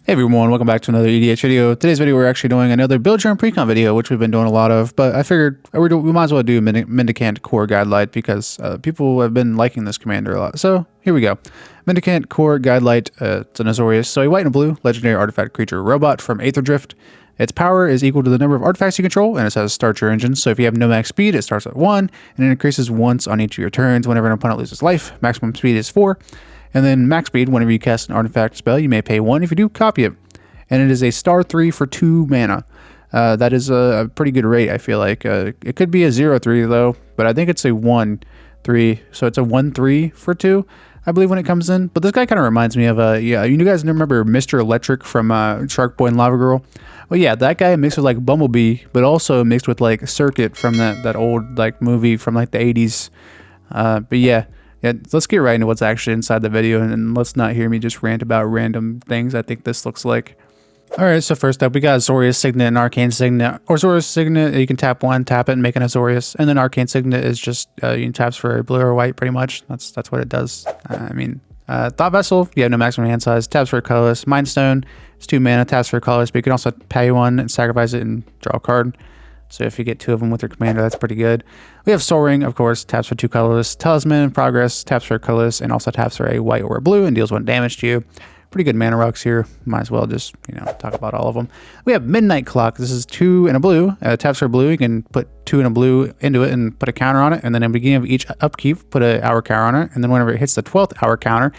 Hey everyone, welcome back to another EDH video. Today's video we're actually doing another build your own Precon video, which we've been doing a lot of, but I figured we might as well do Mendicant Core Guidelight because people have been liking this commander a lot. So here we go. Mendicant Core Guidelight, it's an Azorius, so a white and blue legendary artifact creature robot from Aether Drift. Its power is equal to the number of artifacts you control, and it says start your engine. So if you have no max speed, it starts at 1, and it increases once on each of your turns whenever an opponent loses life. Maximum speed is 4. And then max speed, whenever you cast an artifact spell, you may pay 1. If you do, copy it. And it is a star 3 for 2 mana. That is a pretty good rate, I feel like. It could be a 0-3 though, but I think it's a 1-3. So it's a 1-3 for 2, I believe, when it comes in. But this guy kind of reminds me of you guys remember Mr. Electric from Shark Boy and Lava Girl? Well, yeah, that guy mixed with like Bumblebee, but also mixed with like Circuit from that old like movie from like the 80s. But yeah, let's get right into what's actually inside the video, and let's not hear me just rant about random things I think this looks like. Alright, so first up, we got Azorius Signet and Arcane Signet. Azorius Signet, you can tap 1, tap it, and make an Azorius. And then Arcane Signet is just, you can taps for blue or white, pretty much. That's what it does. Thought Vessel, you have no maximum hand size, taps for a colorless. Mind Stone, it's 2 mana, taps for a colorless, but you can also pay 1 and sacrifice it and draw a card. So if you get 2 of them with your commander, that's pretty good. We have Soul Ring, of course, taps for 2 colorless. Talisman, Progress, taps for a colorless, and also taps for a white or a blue and deals 1 damage to you. Pretty good mana rocks here. Might as well just, talk about all of them. We have Midnight Clock. This is 2 and a blue. Taps for blue. You can put 2 and a blue into it and put a counter on it. And then at the beginning of each upkeep, put an hour counter on it. And then whenever it hits the 12th hour counter,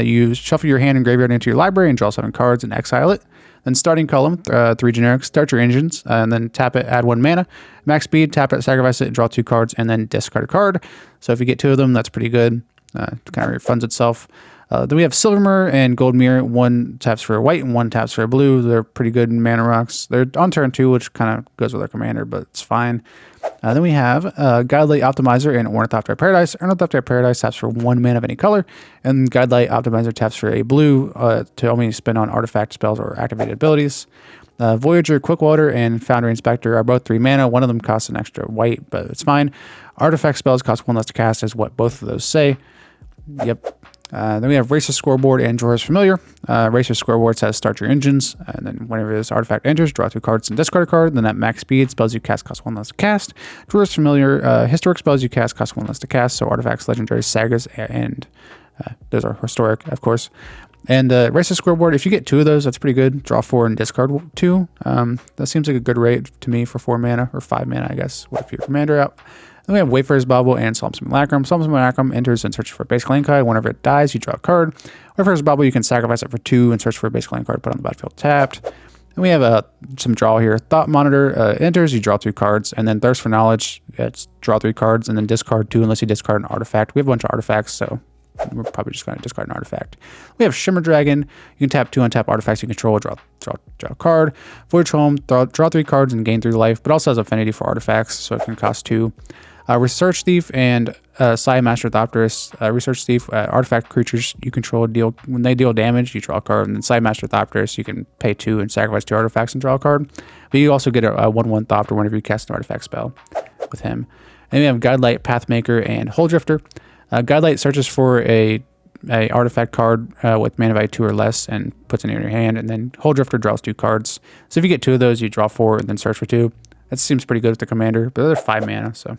you shuffle your hand and graveyard into your library and draw 7 cards and exile it. Then starting column, 3 generics, start your engines, and then tap it, add 1 mana. Max speed, tap it, sacrifice it, draw 2 cards, and then discard a card. So if you get 2 of them, that's pretty good. Kind of refunds itself. Then we have Silvermere and Gold Mirror. 1 taps for a white and 1 taps for a blue. They're pretty good in mana rocks. They're on turn 2, which kind of goes with our commander, but it's fine. Then we have Guidelight Optimizer and Ornithopter Paradise. Ornithopter Paradise taps for 1 mana of any color, and Guidelight Optimizer taps for a blue to only spend on artifact spells or activated abilities. Voyager, Quickwater, and Foundry Inspector are both 3 mana. One of them costs an extra white, but it's fine. Artifact spells cost 1 less to cast, is what both of those say. Yep. Then we have Racer Scoreboard and Jorah's Familiar. Racer Scoreboard says start your engines, and then whenever this artifact enters, draw 2 cards and discard a card. Then at max speed, spells you cast cost 1 less to cast. Jorah's Familiar, historic spells you cast cost 1 less to cast, so artifacts, legendaries, sagas, and those are historic, of course. And Racer Scoreboard, if you get 2 of those, that's pretty good. Draw 4 and discard 2. That seems like a good rate to me for 4 mana, or 5 mana, I guess, if your commander out. Then we have Wayfarer's Bauble and Solemn Simulacrum. Solemn Simulacrum enters and searches for a basic land card. Whenever it dies, you draw a card. Wayfarer's Bauble, you can sacrifice it for 2 and search for a basic land card put on the battlefield tapped. And we have some draw here. Thought Monitor enters, you draw 2 cards. And then Thirst for Knowledge, it's draw 3 cards and then discard 2 unless you discard an artifact. We have a bunch of artifacts, so we're probably just going to discard an artifact. We have Shimmer Dragon. You can tap 2 untap artifacts you control, draw a card. Voyage Home, draw 3 cards and gain 3 life, but also has affinity for artifacts, so it can cost 2. Research Thief and Sai Master Thopterus. Research Thief, artifact creatures you control when they deal damage, you draw a card. And then Sai Master Thopterus, you can pay 2 and sacrifice 2 artifacts and draw a card. But you also get a 1/1 Thopter whenever you cast an artifact spell with him. And we have Guidelight, Pathmaker, and Hole Drifter. Guidelight searches for a artifact card with mana value 2 or less and puts it in your hand. And then Hole Drifter draws 2 cards. So if you get 2 of those, you draw 4 and then search for 2. That seems pretty good with the commander, but they're 5 mana, so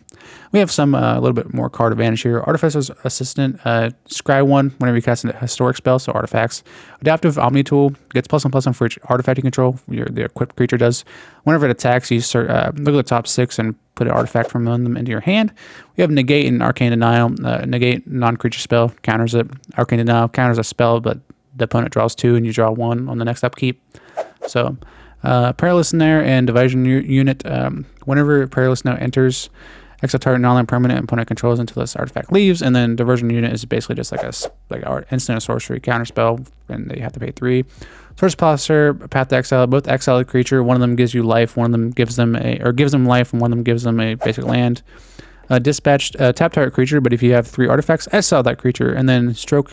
we have some a little bit more card advantage here. Artificer's Assistant, scry 1 whenever you cast a historic spell, so artifacts. Adaptive Omni Tool gets +1/+1 for each artifact you control. The equipped creature does. Whenever it attacks, you look at the top 6 and put an artifact from them into your hand. We have Negate and Arcane Denial. Negate, non-creature spell, counters it. Arcane Denial counters a spell, but the opponent draws 2 and you draw 1 on the next upkeep. So Perilous Snare and Division Unit. Whenever Perilous Snare enters, exile target non-land permanent opponent controls until this artifact leaves, and then Diversion Unit is basically just like our instant sorcery counter spell, and they have to pay 3. Source Placer, Path to Exile, both exile a creature. One of them gives you life, one of them gives them life, and one of them gives them a basic land. Dispatched, tap target creature, but if you have 3 artifacts, exile that creature, and then stroke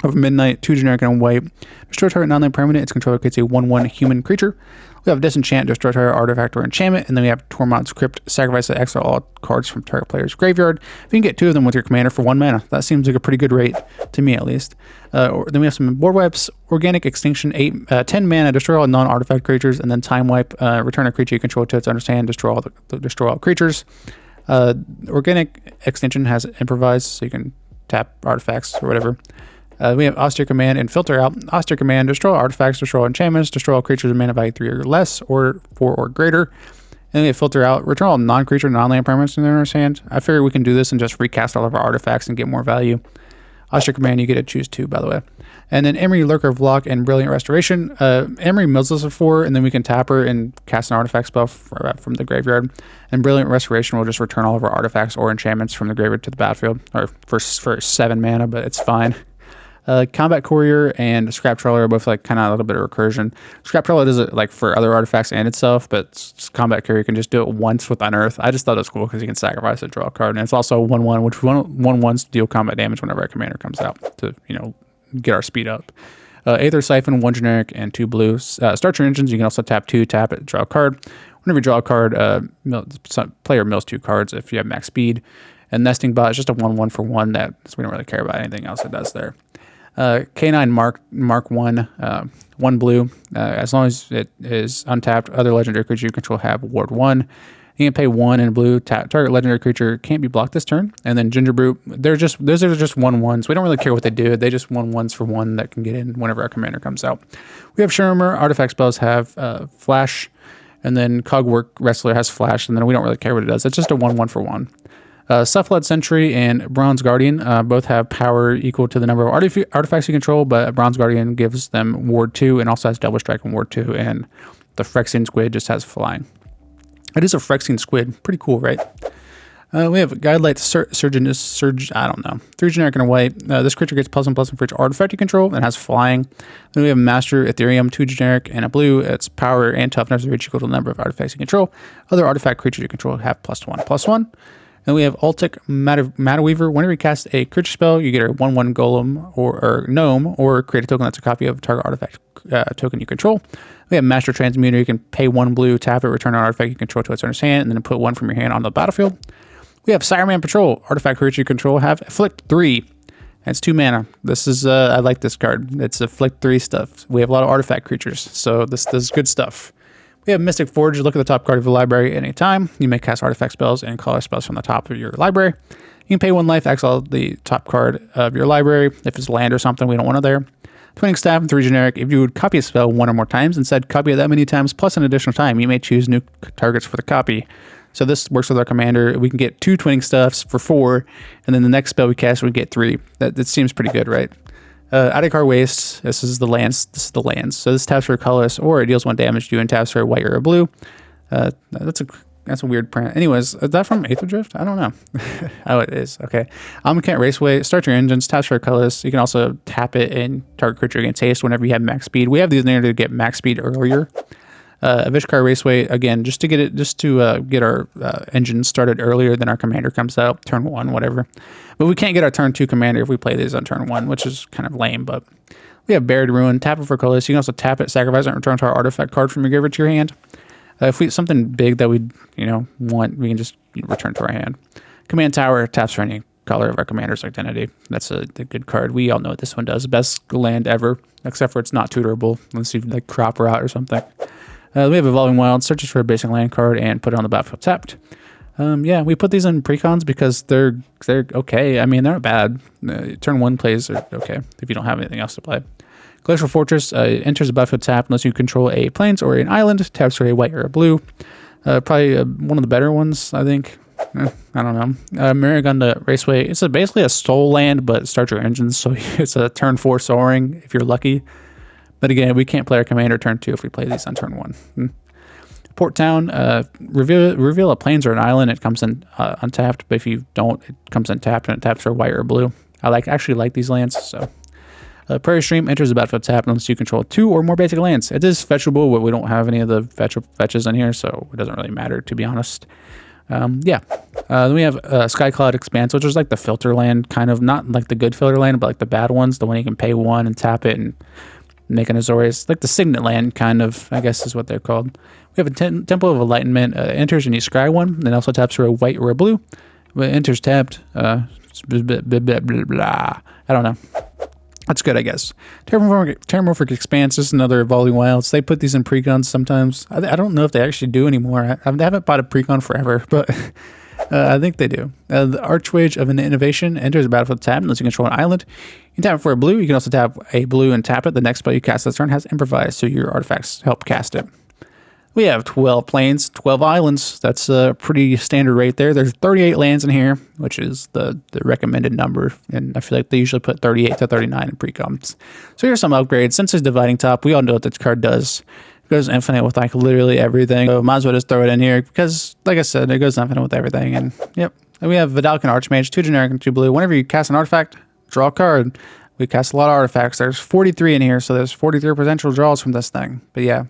of Midnight, 2 generic and a white. Destroy target non-land permanent. Its controller creates a 1/1 human creature. We have Disenchant, destroy target artifact or enchantment, and then we have Tormont's Crypt, sacrifice to exile all cards from target player's graveyard. If you can get 2 of them with your commander for 1 mana, that seems like a pretty good rate, to me at least. Then we have some board wipes, Organic Extinction, 10 mana, destroy all non-artifact creatures, and then Time Wipe, return a creature you control to its understand, destroy all creatures. Organic Extinction has Improvise, so you can tap artifacts or whatever. We have Austere Command and Filter Out. Austere Command, destroy all artifacts, destroy all enchantments, destroy all creatures of mana value 3 or less, or 4 or greater. And then we have Filter Out, return all non-creature, non-land permanents in their owner's hand. I figure we can do this and just recast all of our artifacts and get more value. Austere Command, you get to choose 2, by the way. And then Emery, Lurker of Lock, and Brilliant Restoration. Emery mills us a 4, and then we can tap her and cast an artifact spell from the graveyard. And Brilliant Restoration will just return all of our artifacts or enchantments from the graveyard to the battlefield, or for 7 mana, but it's fine. Combat Courier and Scrap Trawler are both like kind of a little bit of recursion. Scrap Trawler does it like for other artifacts and itself, but Combat Courier can just do it once with Unearth. I just thought it was cool because you can sacrifice it, draw a card, and it's also 1/1, which 1/1s deal combat damage whenever our commander comes out to get our speed up. Aether Siphon, 1 generic and 2 blue. Start your engines. You can also tap 2, tap it, draw a card. Whenever you draw a card, player mills 2 cards if you have max speed. And Nesting Bot is just a 1/1 for 1 so we don't really care about anything else it does there. K9 Mark 1, 1 blue. As long as it is untapped, other legendary creature you control have ward 1. You can pay 1 in blue. Target legendary creature can't be blocked this turn. And then Ginger Brute, those are just 1/1s. We don't really care what they do. They just 1/1s for 1 that can get in whenever our commander comes out. We have Shurima. Artifact spells have Flash, and then Cogwork Wrestler has Flash, and then we don't really care what it does. It's just a 1/1 for 1. Cephalad Sentry and Bronze Guardian both have power equal to the number of artifacts you control, but Bronze Guardian gives them Ward 2 and also has Double Strike and Ward 2, and the Phyrexian Squid just has Flying. It is a Phyrexian Squid. Pretty cool, right? We have Guidelight Surge, I don't know. 3 generic and a white. This creature gets +1/+1 for each artifact you control and has Flying. Then we have Master Ethereum, 2 generic and a blue. Its power and toughness are each equal to the number of artifacts you control. Other artifact creatures you control have +1/+1. Then we have Altic Matter Weaver. Whenever you cast a creature spell, you get a 1/1 golem or gnome, or create a token that's a copy of a target artifact token you control. We have Master Transmuter. You can pay 1 blue, tap it, return an artifact you control to its owner's hand, and then put 1 from your hand on the battlefield. We have Sireman Patrol. Artifact creature you control have Afflict 3. It's 2 mana. This is, I like this card. It's Afflict 3 stuff. We have a lot of artifact creatures, so this is good stuff. We have Mystic Forge. Look at the top card of the library at any time. You may cast artifact spells and color spells from the top of your library. You can pay 1 life, exile the top card of your library. If it's land or something, we don't want it there. Twinning Staff, 3 generic. If you would copy a spell 1 or more times and said copy it that many times plus an additional time, you may choose new targets for the copy. So this works with our commander. We can get 2 Twinning Staffs for 4, and then the next spell we cast, we get 3. That seems pretty good, right? Adhikar Waste, this is the lands. So this taps for a colorless, or it deals 1 damage to you and taps for a white or a blue. That's a weird print. Anyways, is that from Aether Drift? I don't know. Oh, it is. Okay. Mendicant Raceway, start your engines, taps for a colorless. You can also tap it and target creature against haste whenever you have max speed. We have these in there to get max speed earlier. Avishkar Raceway, again, just to get our engines started earlier than our commander comes out, turn 1, whatever. But we can't get our turn 2 commander if we play these on turn 1, which is kind of lame, but we have Buried Ruin, tap it for colorless. You can also tap it, sacrifice it, and return to our artifact card from your graveyard to your hand. If we something big that we want, we can just return to our hand. Command Tower, taps for any color of our commander's identity. That's a good card. We all know what this one does. Best land ever, except for it's not tutorable unless you like crop her out or something. We have Evolving Wild, searches for a basic land card and put it on the battlefield tapped. Yeah, we put these in precons because they're okay. I mean, they're not bad. Turn 1 plays are okay if you don't have anything else to play. Glacial Fortress enters the battlefield tapped unless you control a plains or an island. Taps for a white or a blue. Probably one of the better ones, I think. I don't know. Marigunda Raceway. It's basically a soul land, but start your engines, so it's a turn 4 soaring if you're lucky. But again, we can't play our commander turn 2 if we play these on turn 1. Port Town, reveal a plains or an island. It comes in untapped, but if you don't, it comes in tapped, and it taps for white or blue. I actually like these lands. So, Prairie Stream enters the battlefield tapped unless you control 2 or more basic lands. It is fetchable, but we don't have any of the fetches in here, so it doesn't really matter, to be honest. Yeah. Then we have Sky Cloud Expanse, which is like the filter land, kind of, not like the good filter land, but like the bad ones, the one you can pay 1 and tap it and make an Azorius, like the Signet land, kind of, I guess is what they're called. We have a Temple of Enlightenment. Enters and you scry 1, and also taps for a white or a blue. When it enters tapped, blah, blah, blah, blah, blah. I don't know. That's good, I guess. Terramorphic Expanse is another Evolving Wilds. They put these in Precons sometimes. I don't know if they actually do anymore. I haven't bought a Precon forever, but I think they do. The Archwage of an Innovation enters the battlefield tap unless you control an island. You can tap it for a blue. You can also tap a blue and tap it. The next spell you cast this turn has Improvise, so your artifacts help cast it. We have 12 plains, 12 islands. That's a pretty standard rate there. There's 38 lands in here, which is the recommended number. And I feel like they usually put 38 to 39 in precoms. So here's some upgrades. Since it's Dividing Top, we all know what this card does. It goes infinite with like literally everything. So might as well just throw it in here because, like I said, it goes infinite with everything. And yep. And we have Vidalcan Archmage, 2 generic and 2 blue. Whenever you cast an artifact, draw a card. We cast a lot of artifacts. There's 43 in here, so there's 43 potential draws from this thing. But yeah.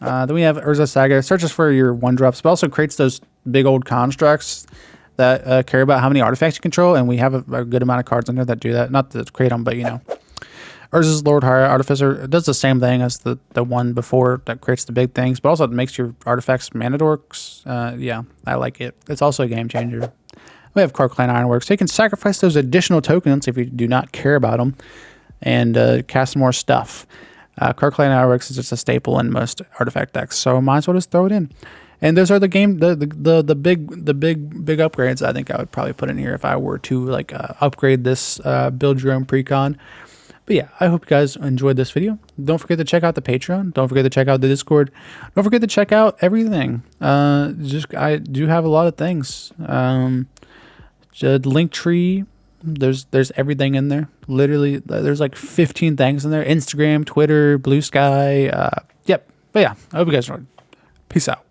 Then we have Urza Saga. Searches for your 1-drops, but also creates those big old constructs that care about how many artifacts you control, and we have a good amount of cards in there that do that. Not to create them, but you know. Urza's Lord High Artificer. It does the same thing as the one before that creates the big things, but also it makes your artifacts mana dorks. Yeah, I like it. It's also a game changer. We have Karkline Ironworks. So you can sacrifice those additional tokens if you do not care about them and cast more stuff. Karkline Ironworks is just a staple in most artifact decks, so might as well just throw it in. And those are the big upgrades I think I would probably put in here if I were to like upgrade this build your own Precon. But yeah, I hope you guys enjoyed this video. Don't forget to check out the Patreon. Don't forget to check out the Discord. Don't forget to check out everything. I do have a lot of things. Linktree. There's everything in there. Literally, there's like 15 things in there. Instagram, Twitter, Blue Sky. Yep. But yeah, I hope you guys enjoyed. Peace out.